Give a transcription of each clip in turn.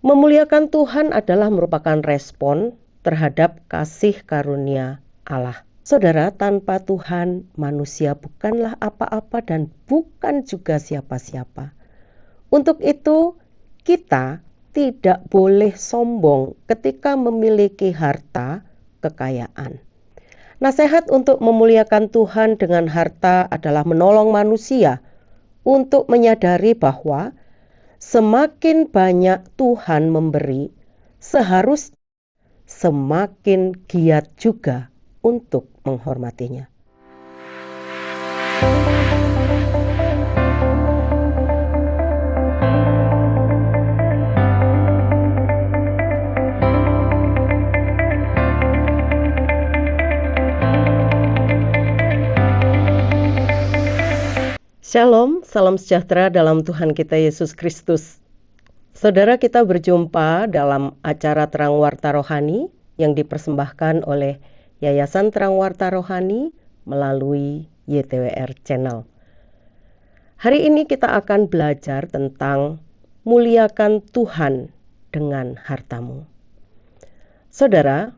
Memuliakan Tuhan adalah merupakan respon terhadap kasih karunia Allah. Saudara, tanpa Tuhan, manusia bukanlah apa-apa dan bukan juga siapa-siapa. Untuk itu, kita tidak boleh sombong ketika memiliki harta kekayaan. Nasihat untuk memuliakan Tuhan dengan harta adalah menolong manusia untuk menyadari bahwa semakin banyak Tuhan memberi, seharusnya semakin giat juga untuk menghormatinya. Shalom, salam sejahtera dalam Tuhan kita Yesus Kristus. Saudara, kita berjumpa dalam acara Terang Warta Rohani yang dipersembahkan oleh Yayasan Terang Warta Rohani melalui YTWR Channel. Hari ini kita akan belajar tentang muliakan Tuhan dengan hartamu. Saudara,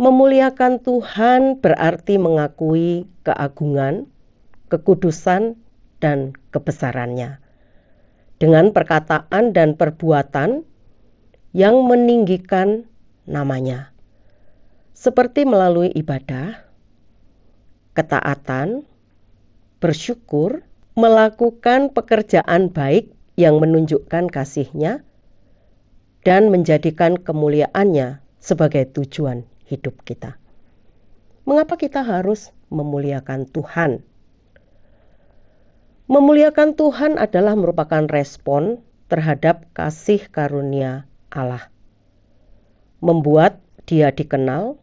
memuliakan Tuhan berarti mengakui keagungan, kekudusan, dan kebesarannya dengan perkataan dan perbuatan yang meninggikan namanya, seperti melalui ibadah, ketaatan, bersyukur, melakukan pekerjaan baik yang menunjukkan kasih-Nya, dan menjadikan kemuliaannya sebagai tujuan hidup kita. Mengapa kita harus memuliakan Tuhan? Memuliakan Tuhan adalah merupakan respon terhadap kasih karunia Allah, membuat Dia dikenal,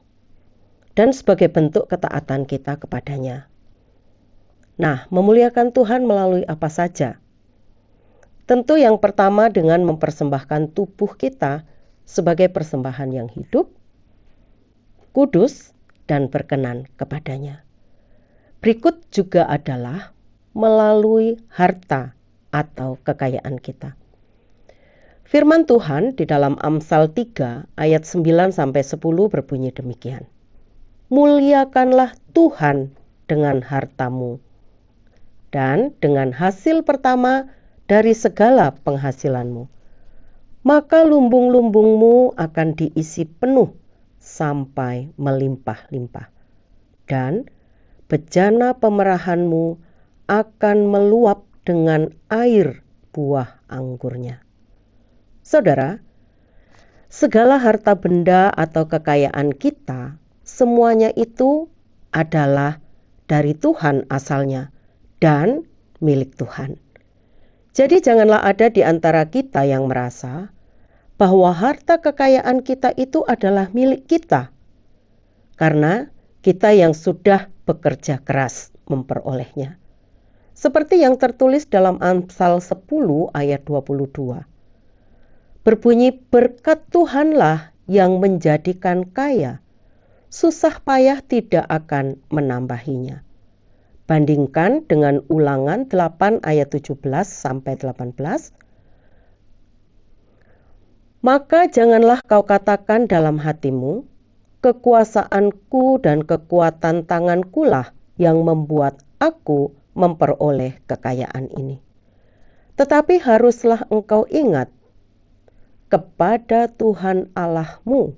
dan sebagai bentuk ketaatan kita kepadanya. Nah, memuliakan Tuhan melalui apa saja? Tentu yang pertama dengan mempersembahkan tubuh kita sebagai persembahan yang hidup, kudus, dan berkenan kepadanya. Berikut juga adalah melalui harta atau kekayaan kita. Firman Tuhan di dalam Amsal 3 ayat 9-10 berbunyi demikian. Muliakanlah Tuhan dengan hartamu dan dengan hasil pertama dari segala penghasilanmu. Maka lumbung-lumbungmu akan diisi penuh sampai melimpah-limpah. Dan bejana pemerahanmu akan meluap dengan air buah anggurnya. Saudara, segala harta benda atau kekayaan kita, semuanya itu adalah dari Tuhan asalnya dan milik Tuhan. Jadi janganlah ada di antara kita yang merasa bahwa harta kekayaan kita itu adalah milik kita, karena kita yang sudah bekerja keras memperolehnya. Seperti yang tertulis dalam Amsal 10 ayat 22. Berbunyi, berkat Tuhanlah yang menjadikan kaya, susah payah tidak akan menambahinya. Bandingkan dengan Ulangan 8 ayat 17-18. Maka janganlah kau katakan dalam hatimu, kekuasaanku dan kekuatan tangankulah yang membuat aku memperoleh kekayaan ini. Tetapi haruslah engkau ingat kepada Tuhan Allahmu,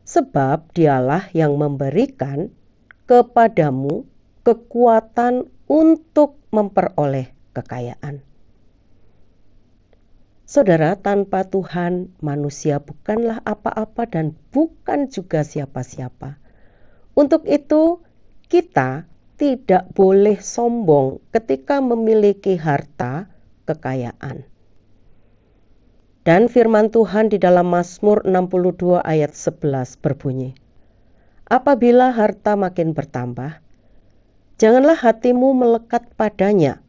sebab Dialah yang memberikan kepadamu kekuatan untuk memperoleh kekayaan. Saudara, tanpa Tuhan, manusia bukanlah apa-apa dan bukan juga siapa-siapa. Untuk itu, kita tidak boleh sombong ketika memiliki harta kekayaan. Dan firman Tuhan di dalam Mazmur 62 ayat 11 berbunyi, apabila harta makin bertambah, janganlah hatimu melekat padanya.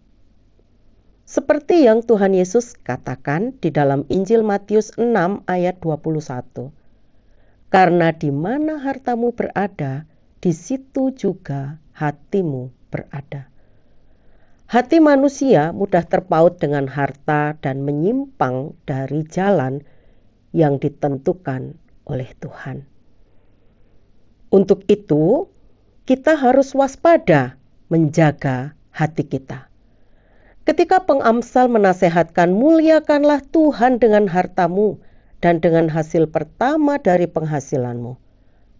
Seperti yang Tuhan Yesus katakan di dalam Injil Matius 6 ayat 21. Karena di mana hartamu berada, di situ juga hatimu berada. Hati manusia mudah terpaut dengan harta dan menyimpang dari jalan yang ditentukan oleh Tuhan. Untuk itu, kita harus waspada menjaga hati kita. Ketika pengamsal menasehatkan, muliakanlah Tuhan dengan hartamu dan dengan hasil pertama dari penghasilanmu.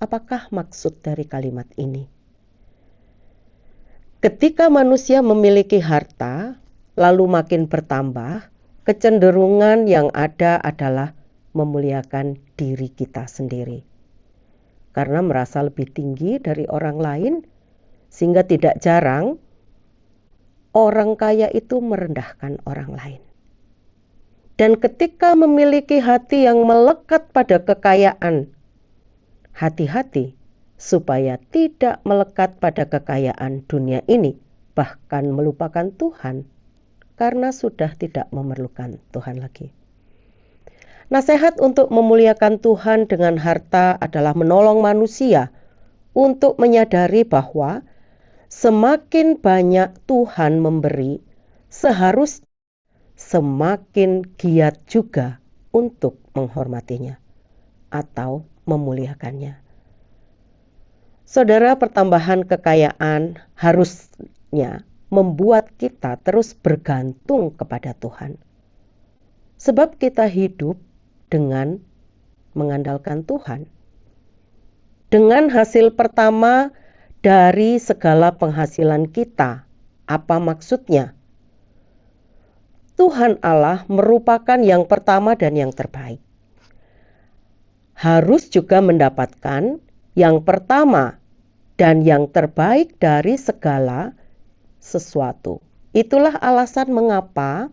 Apakah maksud dari kalimat ini? Ketika manusia memiliki harta, lalu makin bertambah, kecenderungan yang ada adalah memuliakan diri kita sendiri. Karena merasa lebih tinggi dari orang lain, sehingga tidak jarang orang kaya itu merendahkan orang lain. Dan ketika memiliki hati yang melekat pada kekayaan, hati-hati supaya tidak melekat pada kekayaan dunia ini, bahkan melupakan Tuhan, karena sudah tidak memerlukan Tuhan lagi. Nasihat untuk memuliakan Tuhan dengan harta adalah menolong manusia untuk menyadari bahwa semakin banyak Tuhan memberi, seharusnya semakin giat juga untuk menghormatinya atau memuliakannya. Saudara, pertambahan kekayaan harusnya membuat kita terus bergantung kepada Tuhan. Sebab kita hidup dengan mengandalkan Tuhan. Dengan hasil pertama dari segala penghasilan kita. Apa maksudnya? Tuhan Allah merupakan yang pertama dan yang terbaik. Harus juga mendapatkan yang pertama dan yang terbaik dari segala sesuatu. Itulah alasan mengapa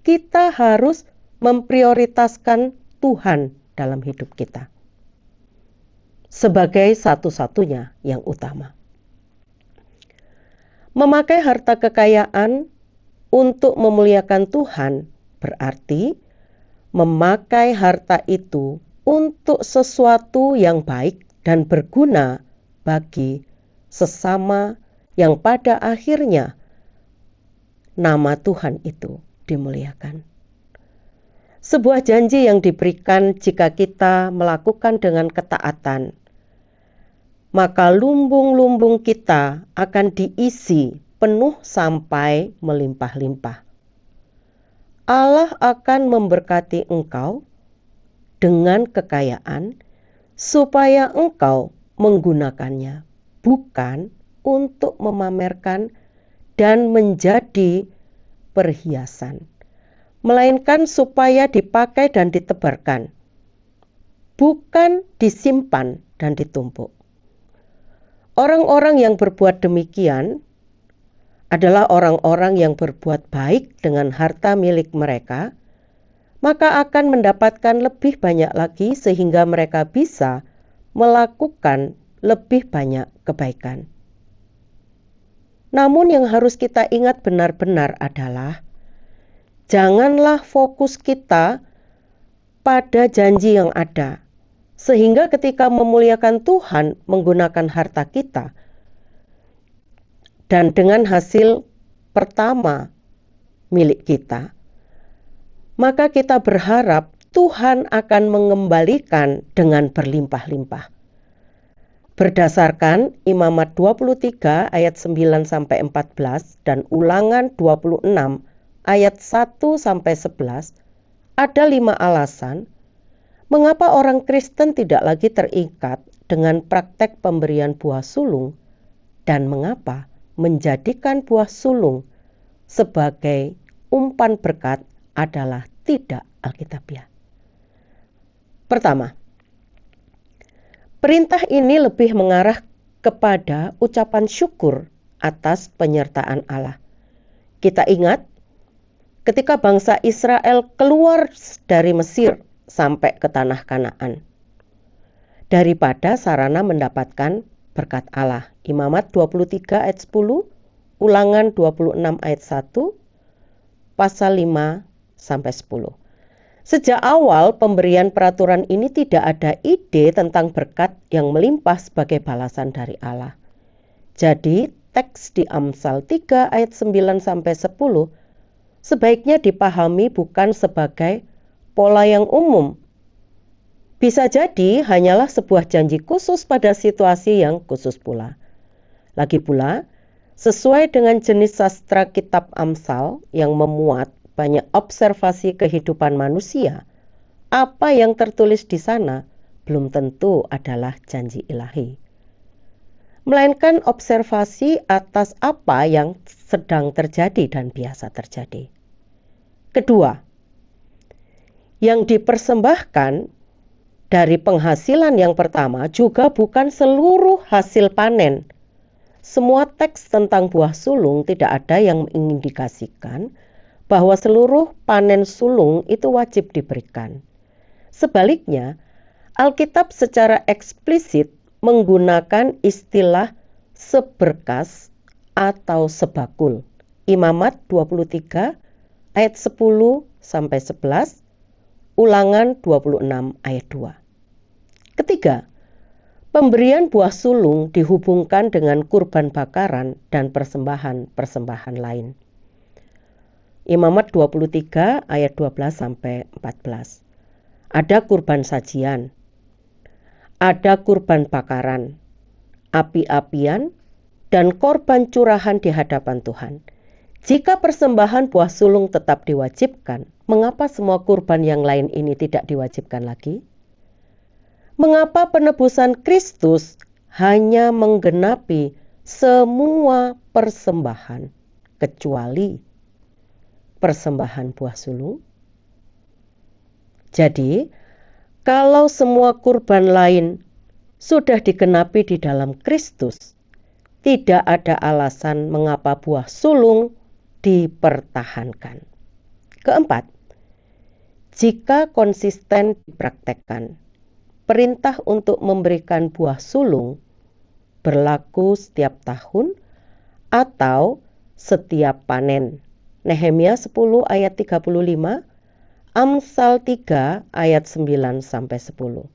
kita harus memprioritaskan Tuhan dalam hidup kita sebagai satu-satunya yang utama. Memakai harta kekayaan untuk memuliakan Tuhan berarti memakai harta itu untuk sesuatu yang baik dan berguna bagi sesama yang pada akhirnya nama Tuhan itu dimuliakan. Sebuah janji yang diberikan jika kita melakukan dengan ketaatan, maka lumbung-lumbung kita akan diisi penuh sampai melimpah-limpah. Allah akan memberkati engkau dengan kekayaan supaya engkau menggunakannya bukan untuk memamerkan dan menjadi perhiasan, melainkan supaya dipakai dan ditebarkan, bukan disimpan dan ditumpuk. Orang-orang yang berbuat demikian adalah orang-orang yang berbuat baik dengan harta milik mereka, maka akan mendapatkan lebih banyak lagi sehingga mereka bisa melakukan lebih banyak kebaikan. Namun yang harus kita ingat benar-benar adalah janganlah fokus kita pada janji yang ada, sehingga ketika memuliakan Tuhan menggunakan harta kita dan dengan hasil pertama milik kita, maka kita berharap Tuhan akan mengembalikan dengan berlimpah-limpah. Berdasarkan Imamat 23 ayat 9-14 dan Ulangan 26 ayat 1-11, ada 5 alasan mengapa orang Kristen tidak lagi terikat dengan praktek pemberian buah sulung dan mengapa menjadikan buah sulung sebagai umpan berkat adalah tidak alkitabiah. Pertama, perintah ini lebih mengarah kepada ucapan syukur atas penyertaan Allah. Kita ingat ketika bangsa Israel keluar dari Mesir sampai ke tanah Kanaan, daripada sarana mendapatkan berkat Allah. Imamat 23 ayat 10, Ulangan 26 ayat 1, pasal 5-10. Sejak awal pemberian peraturan ini tidak ada ide tentang berkat yang melimpah sebagai balasan dari Allah. Jadi teks di Amsal 3 ayat 9-10 sebaiknya dipahami bukan sebagai pola yang umum Bisa jadi hanyalah sebuah janji khusus pada situasi yang khusus pula. Lagi pula, sesuai dengan jenis sastra kitab Amsal yang memuat banyak observasi kehidupan manusia, apa yang tertulis di sana belum tentu adalah janji ilahi, melainkan observasi atas apa yang sedang terjadi dan biasa terjadi. Kedua, yang dipersembahkan dari penghasilan yang pertama juga bukan seluruh hasil panen. Semua teks tentang buah sulung tidak ada yang mengindikasikan bahwa seluruh panen sulung itu wajib diberikan. Sebaliknya, Alkitab secara eksplisit menggunakan istilah seberkas atau sebakul. Imamat 23 ayat 10 sampai 11, Ulangan 26 ayat 2. Ketiga, pemberian buah sulung dihubungkan dengan kurban bakaran dan persembahan-persembahan lain. Imamat 23 ayat 12 sampai 14. Ada kurban sajian, ada kurban bakaran, api-apian, dan korban curahan di hadapan Tuhan. Jika persembahan buah sulung tetap diwajibkan, mengapa semua kurban yang lain ini tidak diwajibkan lagi? Mengapa penebusan Kristus hanya menggenapi semua persembahan kecuali persembahan buah sulung? Jadi, kalau semua kurban lain sudah digenapi di dalam Kristus, tidak ada alasan mengapa buah sulung dipertahankan. Keempat, jika konsisten dipraktekkan, perintah untuk memberikan buah sulung berlaku setiap tahun atau setiap panen. Nehemia 10 ayat 35, Amsal 3 ayat 9 sampai 10.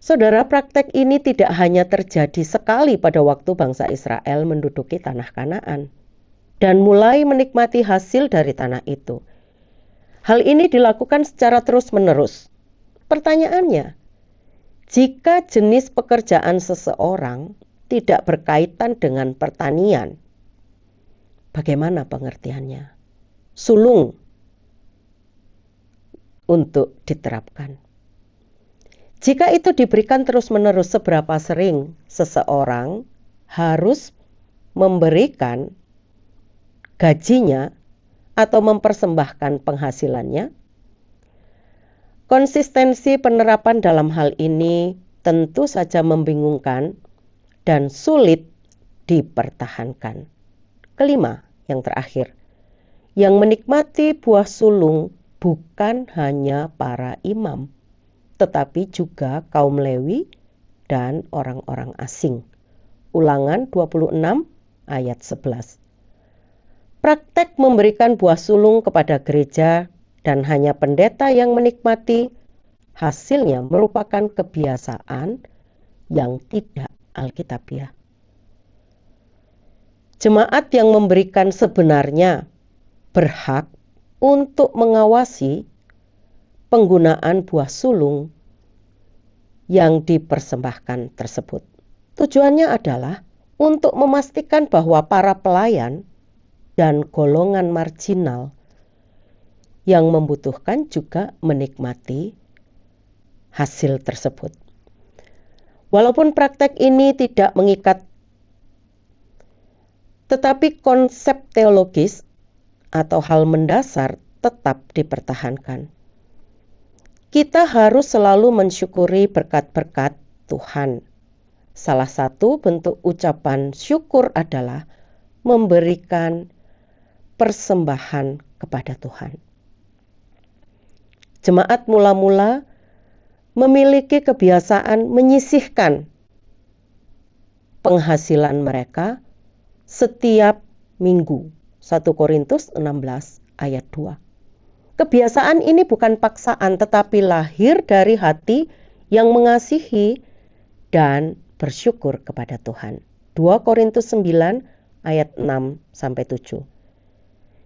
Saudara, praktek ini tidak hanya terjadi sekali pada waktu bangsa Israel menduduki tanah Kanaan dan mulai menikmati hasil dari tanah itu. Hal ini dilakukan secara terus-menerus. Pertanyaannya, jika jenis pekerjaan seseorang tidak berkaitan dengan pertanian, bagaimana pengertiannya? Sulung untuk diterapkan. Jika itu diberikan terus-menerus, seberapa sering seseorang harus memberikan gajinya atau mempersembahkan penghasilannya? Konsistensi penerapan dalam hal ini tentu saja membingungkan dan sulit dipertahankan. Kelima, yang terakhir, yang menikmati buah sulung bukan hanya para imam, tetapi juga kaum Lewi dan orang-orang asing. Ulangan 26 ayat 11. Praktek memberikan buah sulung kepada gereja dan hanya pendeta yang menikmati, hasilnya merupakan kebiasaan yang tidak alkitabiah. Jemaat yang memberikan sebenarnya berhak untuk mengawasi penggunaan buah sulung yang dipersembahkan tersebut. Tujuannya adalah untuk memastikan bahwa para pelayan dan golongan marginal yang membutuhkan juga menikmati hasil tersebut. Walaupun praktek ini tidak mengikat, tetapi konsep teologis atau hal mendasar tetap dipertahankan. Kita harus selalu mensyukuri berkat-berkat Tuhan. Salah satu bentuk ucapan syukur adalah memberikan persembahan kepada Tuhan. Jemaat mula-mula memiliki kebiasaan menyisihkan penghasilan mereka setiap minggu. 1 Korintus 16 ayat 2. Kebiasaan ini bukan paksaan tetapi lahir dari hati yang mengasihi dan bersyukur kepada Tuhan. 2 Korintus 9 ayat 6 sampai 7.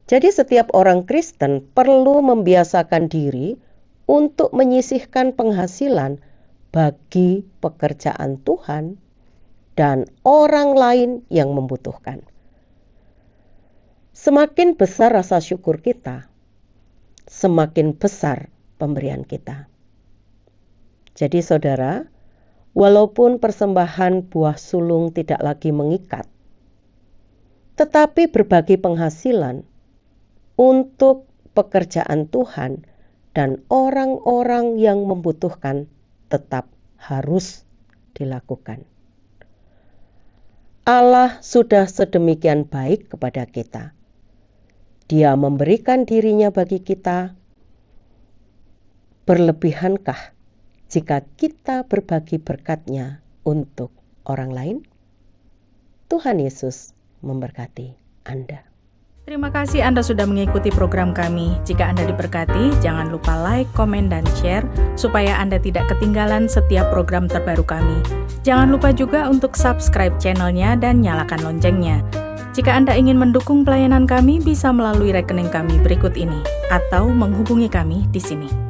Jadi setiap orang Kristen perlu membiasakan diri untuk menyisihkan penghasilan bagi pekerjaan Tuhan dan orang lain yang membutuhkan. Semakin besar rasa syukur kita, semakin besar pemberian kita. Jadi saudara, walaupun persembahan buah sulung tidak lagi mengikat, tetapi berbagi penghasilan untuk pekerjaan Tuhan dan orang-orang yang membutuhkan tetap harus dilakukan. Allah sudah sedemikian baik kepada kita. Dia memberikan dirinya bagi kita. Berlebihankah jika kita berbagi berkat-Nya untuk orang lain? Tuhan Yesus memberkati Anda. Terima kasih Anda sudah mengikuti program kami. Jika Anda diberkati, jangan lupa like, komen, dan share supaya Anda tidak ketinggalan setiap program terbaru kami. Jangan lupa juga untuk subscribe channelnya dan nyalakan loncengnya. Jika Anda ingin mendukung pelayanan kami, bisa melalui rekening kami berikut ini atau menghubungi kami di sini.